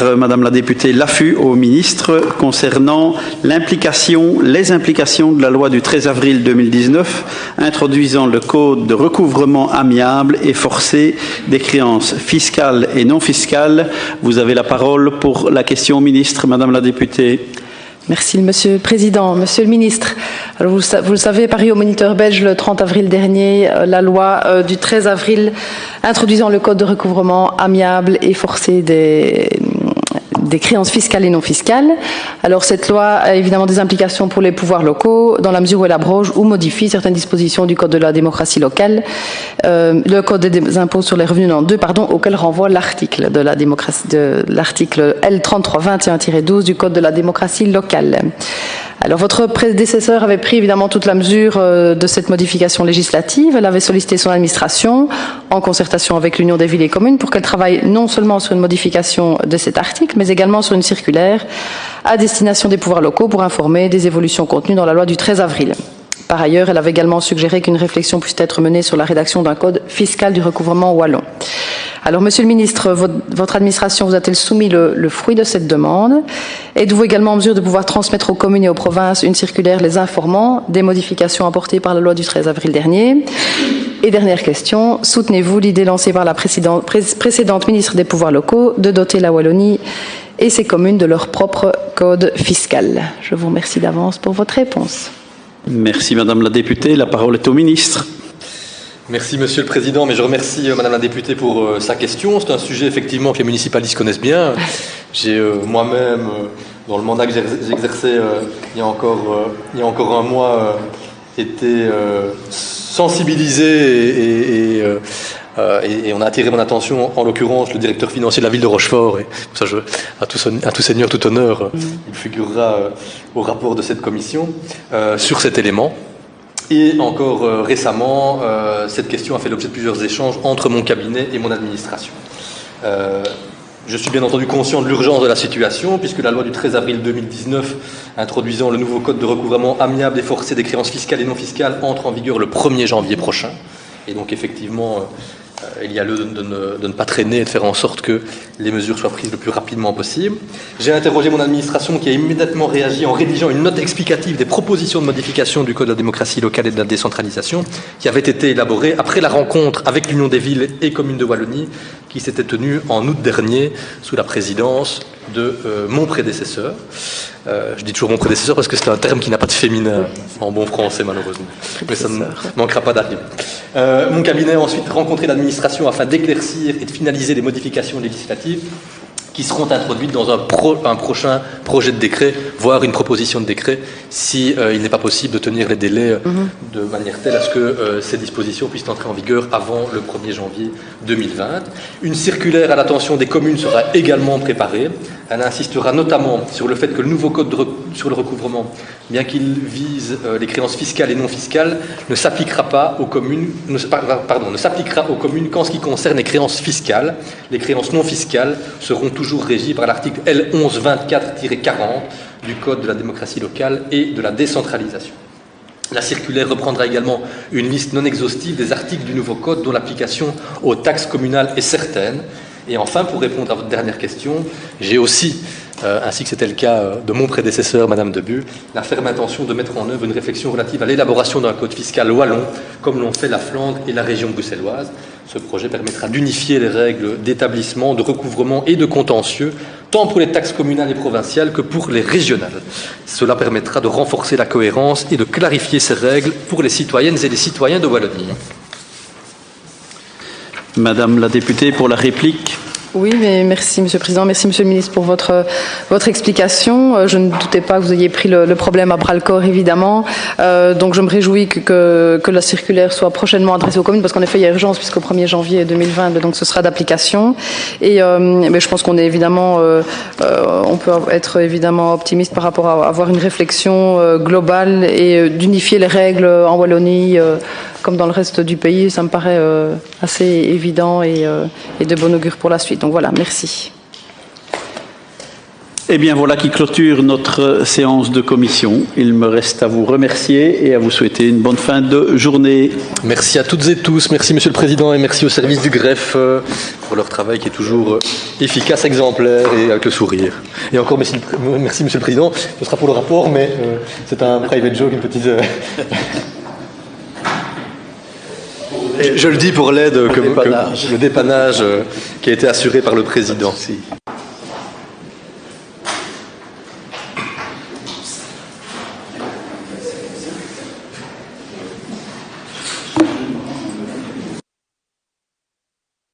Madame la députée Laffu au ministre concernant les implications de la loi du 13 avril 2019 introduisant le code de recouvrement amiable et forcé des créances fiscales et non fiscales. Vous avez la parole pour la question au ministre, Madame la députée. Merci, Monsieur le Président. Monsieur le Ministre, alors vous le savez, paru au Moniteur belge le 30 avril dernier, la loi du 13 avril introduisant le code de recouvrement amiable et forcé des créances fiscales et non fiscales. Alors cette loi a évidemment des implications pour les pouvoirs locaux dans la mesure où elle abroge ou modifie certaines dispositions du code de la démocratie locale, le code des impôts sur les revenus en deux, auquel renvoie l'article de l'article L3321-12 du code de la démocratie locale. Alors votre prédécesseur avait pris évidemment toute la mesure de cette modification législative. Elle avait sollicité son administration en concertation avec l'Union des villes et communes pour qu'elle travaille non seulement sur une modification de cet article, mais également sur une circulaire à destination des pouvoirs locaux pour informer des évolutions contenues dans la loi du 13 avril. Par ailleurs, elle avait également suggéré qu'une réflexion puisse être menée sur la rédaction d'un code fiscal du recouvrement wallon. Alors, Monsieur le Ministre, votre administration vous a-t-elle soumis le fruit de cette demande? Êtes-vous également en mesure de pouvoir transmettre aux communes et aux provinces une circulaire les informant des modifications apportées par la loi du 13 avril dernier? Et dernière question, soutenez-vous l'idée lancée par la précédente ministre des Pouvoirs locaux de doter la Wallonie et ses communes de leur propre code fiscal? Je vous remercie d'avance pour votre réponse. Merci Madame la députée. La parole est au ministre. Merci Monsieur le Président, mais je remercie Madame la députée pour sa question. C'est un sujet effectivement que les municipalistes connaissent bien. J'ai moi-même, dans le mandat que j'exerçais il y a encore un mois, été sensibilisé et on a attiré mon attention, en l'occurrence le directeur financier de la ville de Rochefort, et ça, à tout seigneur, tout honneur, il figurera au rapport de cette commission, sur cet élément. Et encore récemment, cette question a fait l'objet de plusieurs échanges entre mon cabinet et mon administration. Je suis bien entendu conscient de l'urgence de la situation, puisque la loi du 13 avril 2019, introduisant le nouveau code de recouvrement amiable et forcé des créances fiscales et non fiscales, entre en vigueur le 1er janvier prochain. Et donc effectivement, il y a lieu de ne pas traîner et de faire en sorte que les mesures soient prises le plus rapidement possible. J'ai interrogé mon administration qui a immédiatement réagi en rédigeant une note explicative des propositions de modification du Code de la démocratie locale et de la décentralisation qui avait été élaborée après la rencontre avec l'Union des villes et communes de Wallonie qui s'était tenue en août dernier sous la présidence de mon prédécesseur. Je dis toujours mon prédécesseur parce que c'est un terme qui n'a pas de féminin en bon français malheureusement, mais ça ne manquera pas d'arriver. Mon cabinet a ensuite rencontré l'administration afin d'éclaircir et de finaliser les modifications législatives qui seront introduites dans un prochain projet de décret, voire une proposition de décret, si il n'est pas possible de tenir les délais de manière telle à ce que ces dispositions puissent entrer en vigueur avant le 1er janvier 2020. Une circulaire à l'attention des communes sera également préparée. Elle insistera notamment sur le fait que le nouveau code sur le recouvrement, bien qu'il vise les créances fiscales et non fiscales, ne s'appliquera aux communes qu'en ce qui concerne les créances fiscales. Les créances non fiscales seront toujours régies par l'article L1124-40 du Code de la démocratie locale et de la décentralisation. La circulaire reprendra également une liste non exhaustive des articles du nouveau code dont l'application aux taxes communales est certaine. Et enfin, pour répondre à votre dernière question, j'ai aussi, ainsi que c'était le cas de mon prédécesseur, Madame Debu, la ferme intention de mettre en œuvre une réflexion relative à l'élaboration d'un code fiscal wallon, comme l'ont fait la Flandre et la région bruxelloise. Ce projet permettra d'unifier les règles d'établissement, de recouvrement et de contentieux, tant pour les taxes communales et provinciales que pour les régionales. Cela permettra de renforcer la cohérence et de clarifier ces règles pour les citoyennes et les citoyens de Wallonie. Madame la députée, pour la réplique. Oui, mais merci Monsieur le Président, merci Monsieur le Ministre pour votre explication. Je ne doutais pas que vous ayez pris le problème à bras-le-corps, évidemment. Donc je me réjouis que la circulaire soit prochainement adressée aux communes, parce qu'en effet il y a urgence, puisqu'au 1er janvier 2020, donc ce sera d'application. Et mais je pense qu'on est évidemment, on peut être évidemment optimiste par rapport à avoir une réflexion globale et d'unifier les règles en Wallonie comme dans le reste du pays. Ça me paraît assez évident et de bon augure pour la suite. Donc voilà, merci. Eh bien, voilà qui clôture notre séance de commission. Il me reste à vous remercier et à vous souhaiter une bonne fin de journée. Merci à toutes et tous, merci Monsieur le Président et merci au service du greffe pour leur travail qui est toujours efficace, exemplaire et avec le sourire. Et encore merci Monsieur le Président, ce sera pour le rapport, mais c'est un private joke, une petite... Je le dis pour l'aide, le dépannage qui a été assuré par le Président. Merci.